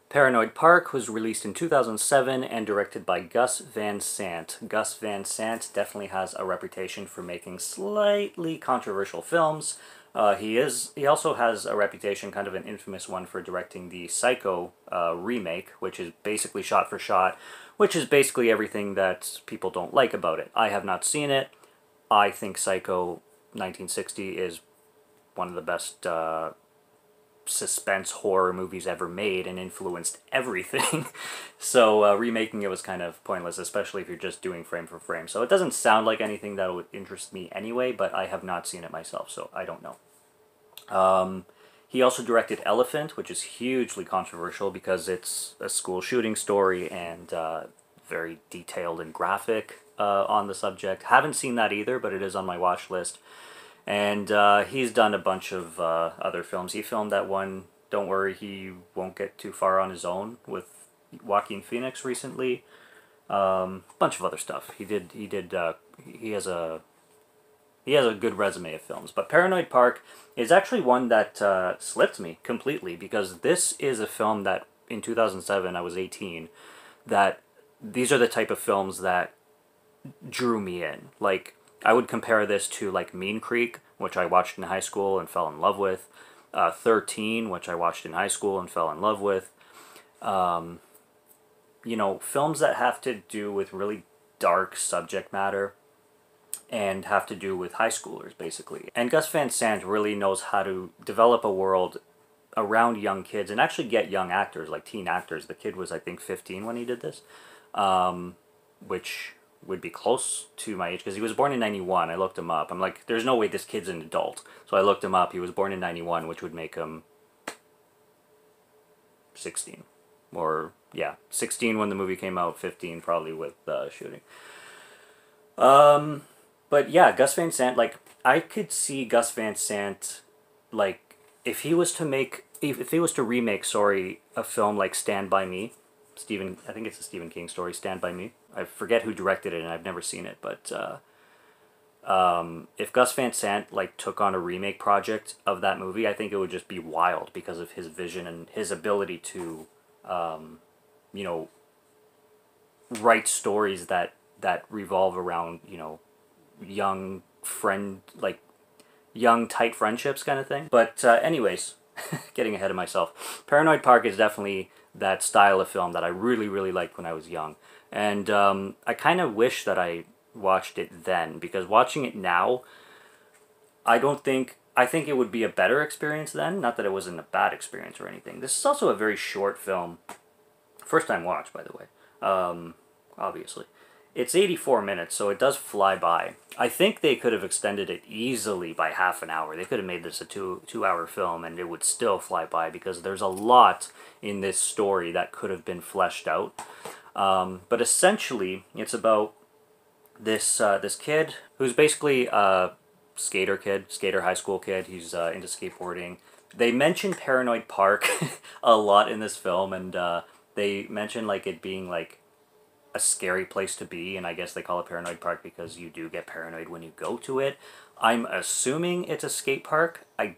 Paranoid Park was released in 2007 and directed by Gus Van Sant. Gus Van Sant definitely has a reputation for making slightly controversial films. He also has a reputation, kind of an infamous one, for directing the Psycho remake, which is basically shot for shot, which is basically everything that people don't like about it. I have not seen it. I think Psycho 1960 is one of the best suspense horror movies ever made and influenced everything. So remaking it was kind of pointless, especially if you're just doing frame for frame. So it doesn't sound like anything that would interest me anyway, but I have not seen it myself, so I don't know. He also directed Elephant, which is hugely controversial because it's a school shooting story and very detailed and graphic on the subject. Haven't seen that either, but it is on my watch list. And he's done a bunch of other films. He filmed that one, Don't Worry, He Won't Get Too Far on His Own, with Joaquin Phoenix recently. Bunch of other stuff. He has a good resume of films. But Paranoid Park is actually one that slipped me completely, because this is a film that in 2007, I was 18, that these are the type of films that drew me in. Like, I would compare this to like Mean Creek, which I watched in high school and fell in love with. 13, which I watched in high school and fell in love with. You know, films that have to do with really dark subject matter and have to do with high schoolers, basically. And Gus Van Sant really knows how to develop a world around young kids and actually get young actors, like teen actors. The kid was, I think, 15 when he did this, which would be close to my age, because he was born in 91. I looked him up. I'm like, there's no way this kid's an adult. So I looked him up. He was born in 91, which would make him 16. Or, yeah, 16 when the movie came out, 15 probably with shooting. But yeah, Gus Van Sant, like, I could see Gus Van Sant, like, if he was to remake, a film like Stand By Me, I think it's a Stephen King story, Stand By Me. I forget who directed it, and I've never seen it, but if Gus Van Sant like took on a remake project of that movie, I think it would just be wild because of his vision and his ability to, you know, write stories that revolve around, you know, young tight friendships kind of thing. But anyways, getting ahead of myself. Paranoid Park is definitely that style of film that I really, really liked when I was young. And I kind of wish that I watched it then, because watching it now, I think it would be a better experience then. Not that it wasn't a bad experience or anything. This is also a very short film. First time watch, by the way. Obviously. It's 84 minutes, so it does fly by. I think they could have extended it easily by half an hour. They could have made this a two-hour film, and it would still fly by, because there's a lot in this story that could have been fleshed out. But essentially, it's about this kid who's basically a skater high school kid. He's into skateboarding. They mention Paranoid Park a lot in this film, and they mention like it being like a scary place to be, and I guess they call it Paranoid Park because you do get paranoid when you go to it. I'm assuming it's a skate park. I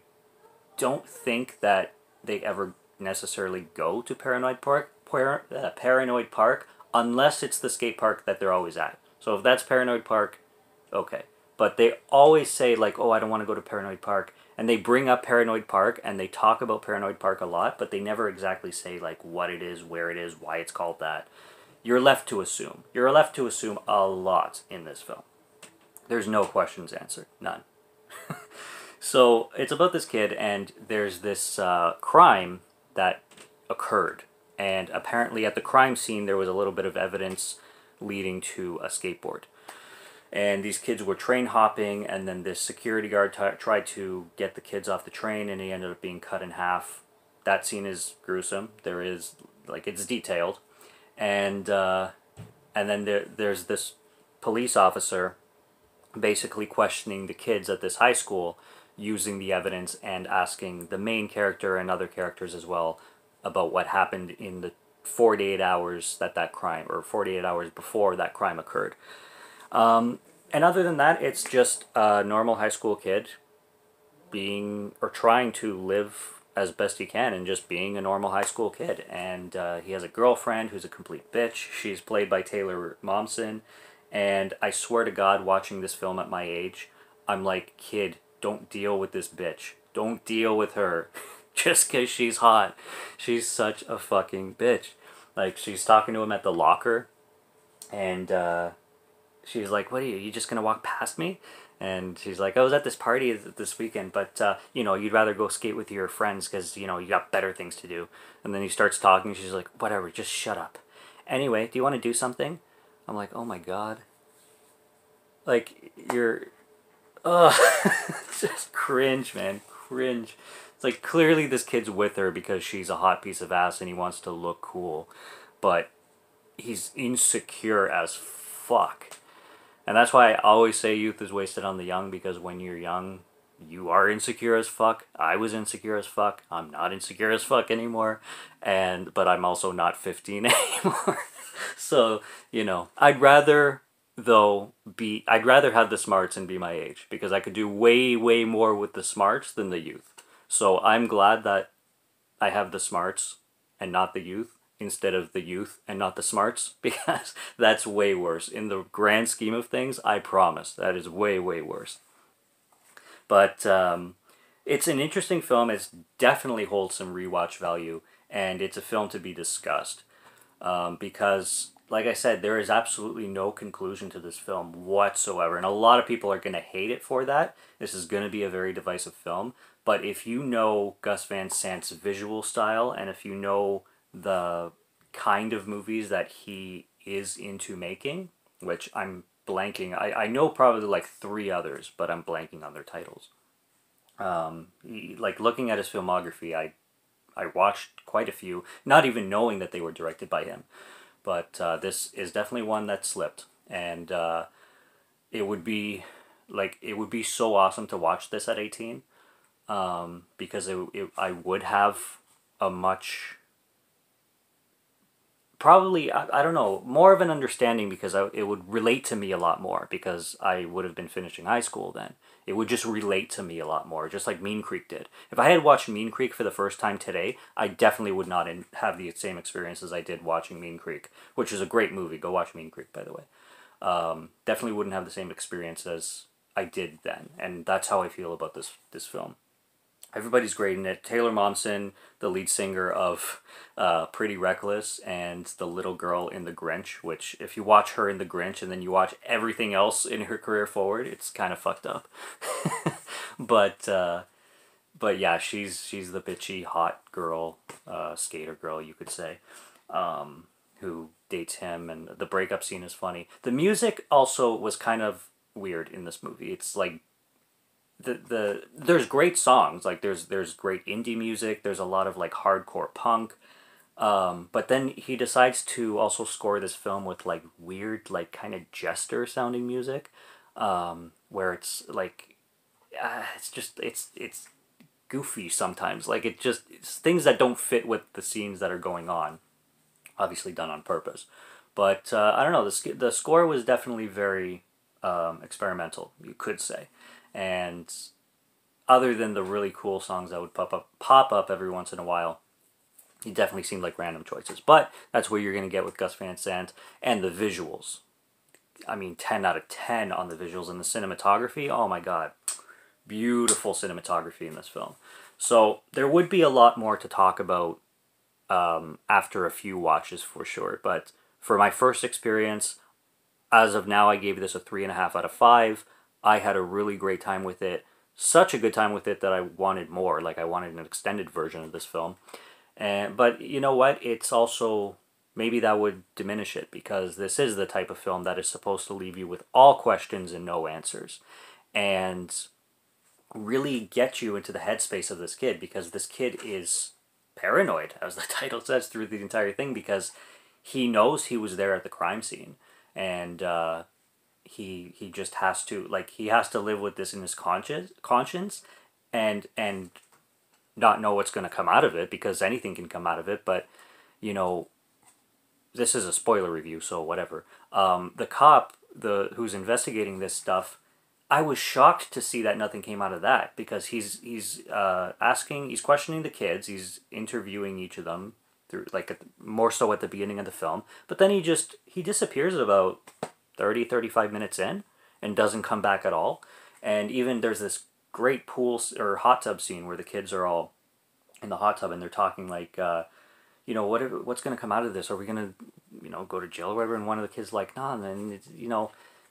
don't think that they ever necessarily go to Paranoid Park, unless it's the skate park that they're always at. So if that's Paranoid Park, okay. But they always say like, oh, I don't want to go to Paranoid Park, and they bring up Paranoid Park and they talk about Paranoid Park a lot, but they never exactly say like what it is, where it is, why it's called that. You're left to assume. You're left to assume a lot in this film. There's no questions answered. None. So it's about this kid, and there's this crime that occurred. And apparently at the crime scene there was a little bit of evidence leading to a skateboard. And these kids were train hopping, and then this security guard tried to get the kids off the train, and he ended up being cut in half. That scene is gruesome. There is, like, it's detailed. And then there's this police officer basically questioning the kids at this high school using the evidence and asking the main character and other characters as well about what happened in the 48 hours that crime, or 48 hours before that crime occurred. And other than that, it's just a normal high school kid trying to live as best he can and just being a normal high school kid. And he has a girlfriend who's a complete bitch. She's played by Taylor Momsen. And I swear to God, watching this film at my age, I'm like, kid, don't deal with this bitch. Don't deal with her just because she's hot. She's such a fucking bitch. Like, she's talking to him at the locker, and she's like, what are you just going to walk past me? And she's like, I was at this party this weekend, but, you know, you'd rather go skate with your friends because, you know, you got better things to do. And then he starts talking. She's like, whatever, just shut up. Anyway, do you want to do something? I'm like, oh my God. Like, you're... Ugh. Just cringe, man. Cringe. It's like, clearly this kid's with her because she's a hot piece of ass and he wants to look cool. But he's insecure as fuck. And that's why I always say youth is wasted on the young, because when you're young, you are insecure as fuck. I was insecure as fuck. I'm not insecure as fuck anymore. But I'm also not 15 anymore. So, you know, I'd rather have the smarts and be my age, because I could do way, way more with the smarts than the youth. So I'm glad that I have the smarts and not the youth, instead of the youth and not the smarts, because that's way worse. In the grand scheme of things, I promise, that is way, way worse. But it's an interesting film. It definitely holds some rewatch value, and it's a film to be discussed. Because, like I said, there is absolutely no conclusion to this film whatsoever, and a lot of people are going to hate it for that. This is going to be a very divisive film, but if you know Gus Van Sant's visual style, and if you know the kind of movies that he is into making, which I'm blanking, I know probably like 3 others, but I'm blanking on their titles. Like, looking at his filmography, I watched quite a few, not even knowing that they were directed by him. But this is definitely one that slipped, and it would be so awesome to watch this at 18, because I would have a much, probably, I don't know, more of an understanding, because it would relate to me a lot more, because I would have been finishing high school then. It would just relate to me a lot more, just like Mean Creek did. If I had watched Mean Creek for the first time today, I definitely would not have the same experience as I did watching Mean Creek, which is a great movie. Go watch Mean Creek, by the way. Definitely wouldn't have the same experience as I did then, and that's how I feel about this film. Everybody's great in it. Taylor Momsen, the lead singer of Pretty Reckless, and the little girl in The Grinch, which, if you watch her in The Grinch and then you watch everything else in her career forward, it's kind of fucked up. But yeah, she's the bitchy, hot girl, skater girl, you could say, who dates him, and the breakup scene is funny. The music also was kind of weird in this movie. It's like, there's great songs, like there's great indie music, there's a lot of like hardcore punk, but then he decides to also score this film with like weird, like kind of jester sounding music, where it's like, it's goofy sometimes, like it's things that don't fit with the scenes that are going on, obviously done on purpose. But I don't know, the score was definitely very experimental, you could say. And other than the really cool songs that would pop up every once in a while, it definitely seemed like random choices. But that's what you're going to get with Gus Van Sant. And the visuals. I mean, 10 out of 10 on the visuals. And the cinematography, oh my God. Beautiful cinematography in this film. So there would be a lot more to talk about after a few watches for sure. But for my first experience, as of now, I gave this a 3.5 out of 5. I had a really great time with it. Such a good time with it that I wanted more. Like, I wanted an extended version of this film. But you know what? It's also, maybe that would diminish it, because this is the type of film that is supposed to leave you with all questions and no answers. And really get you into the headspace of this kid, because this kid is paranoid, as the title says, through the entire thing, because he knows he was there at the crime scene. And he just has to, like, he has to live with this in his conscience and not know what's going to come out of it, because anything can come out of it. But, you know, this is a spoiler review, so whatever. The cop, who's investigating this stuff, I was shocked to see that nothing came out of that, because he's questioning the kids, he's interviewing each of them through, like, more so at the beginning of the film, but then he disappears about 35 minutes in and doesn't come back at all. And even there's this great pool or hot tub scene where the kids are all in the hot tub and they're talking like, what's going to come out of this? Are we going to, go to jail or whatever? And one of the kids like, nah, and then,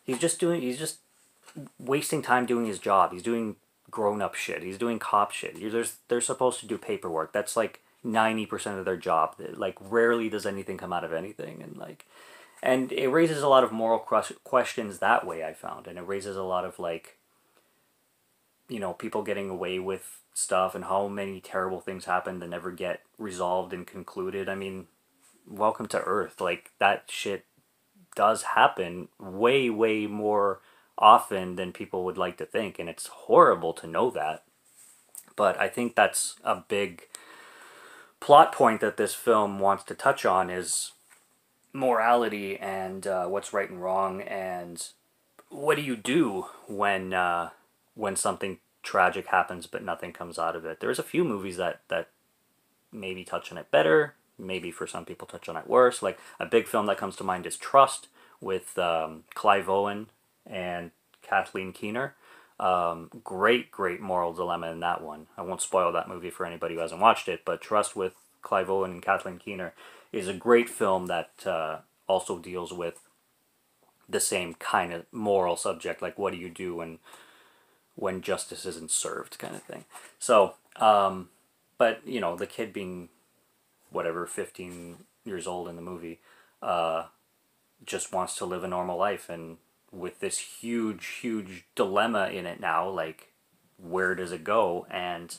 he's just wasting time doing his job. He's doing grown-up shit. He's doing cop shit. They're supposed to do paperwork. That's like 90% of their job. Like, rarely does anything come out of anything. And it raises a lot of moral questions that way, I found. And it raises a lot of, like, people getting away with stuff and how many terrible things happen that never get resolved and concluded. I mean, welcome to Earth. Like, that shit does happen way, way more often than people would like to think, and it's horrible to know that. But I think that's a big plot point that this film wants to touch on, is morality and what's right and wrong, and what do you do when something tragic happens but nothing comes out of it. There's a few movies that maybe touch on it better, maybe for some people touch on it worse. Like, a big film that comes to mind is Trust, with Clive Owen and Kathleen Keener. Great moral dilemma in that one. I won't spoil that movie for anybody who hasn't watched it, but Trust with Clive Owen and Kathleen Keener is a great film that also deals with the same kind of moral subject, like what do you do when justice isn't served, kind of thing. So, but, the kid being, whatever, 15 years old in the movie, just wants to live a normal life, and with this huge dilemma in it now, like, where does it go? And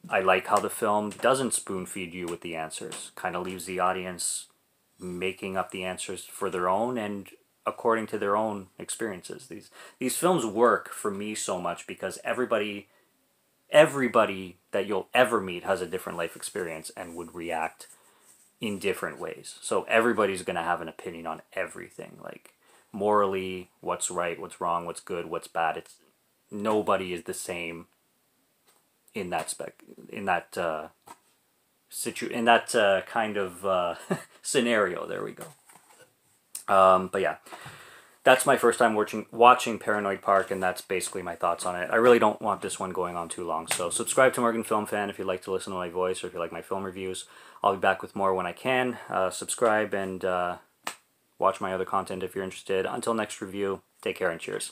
I like how the film doesn't spoon feed you with the answers, kind of leaves the audience making up the answers for their own and according to their own experiences. These films work for me so much because everybody that you'll ever meet has a different life experience and would react in different ways. So everybody's going to have an opinion on everything, like morally, what's right, what's wrong, what's good, what's bad. Nobody is the same in that kind of scenario. There we go. But yeah, that's my first time watching Paranoid Park, and that's basically my thoughts on it. I really don't want this one going on too long, so subscribe to Morgan Film Fan if you'd like to listen to my voice, or if you like my film reviews. I'll be back with more when I can. Subscribe and watch my other content if you're interested. Until next review, take care and cheers.